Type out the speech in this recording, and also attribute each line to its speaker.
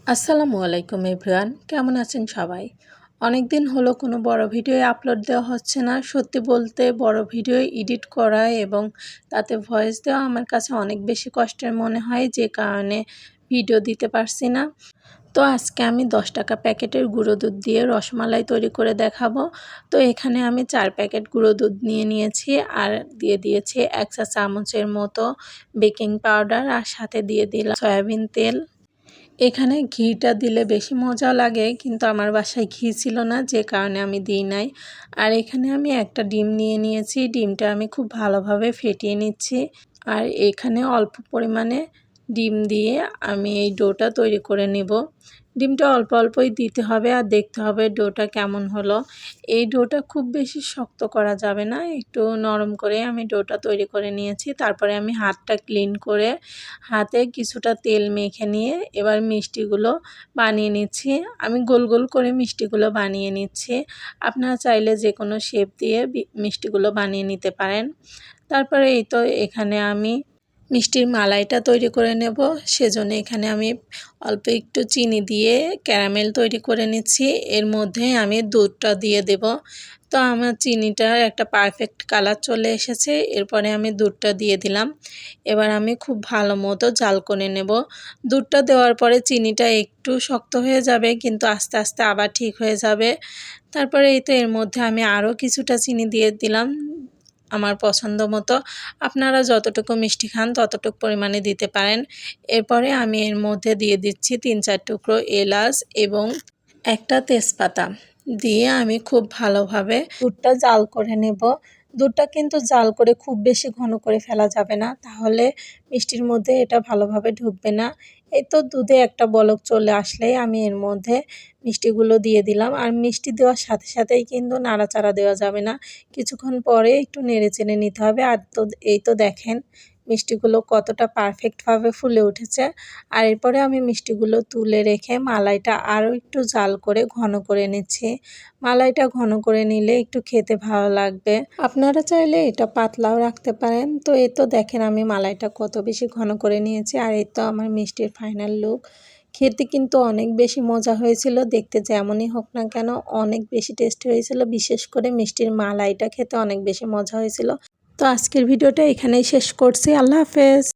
Speaker 1: আসসালামু আলাইকুম এভরিওয়ান, কেমন আছেন সবাই? অনেক দিন হলো কোনো বড় ভিডিও আপলোড দেওয়া হচ্ছে না। সত্যি বলতে বড় ভিডিও এডিট করা এবং তাতে ভয়েস দেওয়া আমার কাছে অনেক বেশি কষ্টের মনে হয়, যে কারণে ভিডিও দিতে পারছি না। তো আজকে আমি 10 টাকা প্যাকেটের গুঁড়ো দুধ দিয়ে রসমালাই তৈরি করে দেখাবো। তো এখানে আমি 4 প্যাকেট গুঁড়ো দুধ নিয়ে নিয়েছি, আর দিয়ে দিয়েছি 1 চা চামচের মতো বেকিং পাউডার, আর সাথে দিয়ে দিলাম সয়াবিন তেল। এখানে ঘিটা দিলে বেশি মজা লাগে, কিন্তু আমার বাসায় ঘি ছিল না, যে কারণে আমি দিই নাই। আর এখানে আমি একটা ডিম নিয়ে নিয়েছি, ডিমটা আমি খুব ভালোভাবে ফেটিয়ে নিচ্ছি। আর এখানে অল্প পরিমাণে ডিম দিয়ে আমি এই ডোটা তৈরি করে নেব। ডিমটা অল্প অল্পই দিতে হবে, আর দেখতে হবে ডোটা কেমন হলো। এই ডোটা খুব বেশি শক্ত করা যাবে না, একটু নরম করে আমি ডোটা তৈরি করে নিয়েছি। তারপরে আমি হাতটা ক্লিন করে হাতে কিছুটা তেল মেখে নিয়ে এবার মিষ্টিগুলো বানিয়ে নিচ্ছি। আমি গোল গোল করে মিষ্টিগুলো বানিয়ে নিচ্ছি। আপনারা চাইলে যে কোনো শেপ দিয়ে মিষ্টিগুলো বানিয়ে নিতে পারেন। তারপরে এই তো এখানে আমি মিষ্টির মালাইটা তৈরি করে নেব। সেজন্য এখানে আমি অল্প একটু চিনি দিয়ে ক্যারামেল তৈরি করে নিচ্ছি। এর মধ্যে আমি দুধটা দিয়ে দেব। তো আমার চিনিটার একটা পারফেক্ট কালার চলে এসেছে। এরপরে আমি দুধটা দিয়ে দিলাম। এবার আমি খুব ভালো মতো জাল করে নেব। দুধটা দেওয়ার পরে চিনিটা একটু শক্ত হয়ে যাবে, কিন্তু আস্তে আস্তে আবার ঠিক হয়ে যাবে। তারপরে এই তো এর মধ্যে আমি আরও কিছুটা চিনি দিয়ে দিলাম আমার পছন্দ মতো। আপনারা যতটুকু মিষ্টি খান ততটুকু পরিমাণে দিতে পারেন। এরপরে আমি এর মধ্যে দিয়ে দিচ্ছি 3-4 টুকরো এলাচ এবং একটা তেজপাতা দিয়ে আমি খুব ভালোভাবে দুধটা জাল করে নেব। দুধটা কিন্তু জাল করে খুব বেশি ঘন করে ফেলা যাবে না, তাহলে মিষ্টির মধ্যে এটা ভালোভাবে ঢুকবে না। এই তো দুধে একটা বলক চলে আসলেই আমি এর মধ্যে মিষ্টিগুলো দিয়ে দিলাম। আর মিষ্টি দেওয়ার সাথে সাথেই কিন্তু নাড়াচাড়া দেওয়া যাবে না, কিছুক্ষণ পরে একটু নেড়ে চেড়ে নিতে হবে। আর তো এই তো দেখেন মিষ্টিগুলো কতটা পারফেক্টভাবে ফুলে উঠেছে। আর এরপরে আমি মিষ্টিগুলো তুলে রেখে মালাইটা আরও একটু জাল করে ঘন করে নিচ্ছি। মালাইটা ঘন করে নিলে একটু খেতে ভালো লাগবে। আপনারা চাইলে এটা পাতলাও রাখতে পারেন। তো এই তো দেখেন আমি মালাইটা কত বেশি ঘন করে নিয়েছি। আর এই তো আমার মিষ্টির ফাইনাল লুক। খেতে কিন্তু অনেক বেশি মজা হয়েছিল, দেখতে যেমনই হোক না কেন অনেক বেশি টেস্টি হয়েছিল। বিশেষ করে মিষ্টির মালাইটা খেতে অনেক বেশি মজা হয়েছিল। তো আজকের ভিডিওটা এখানেই শেষ করছি। আল্লাহ হাফেজ।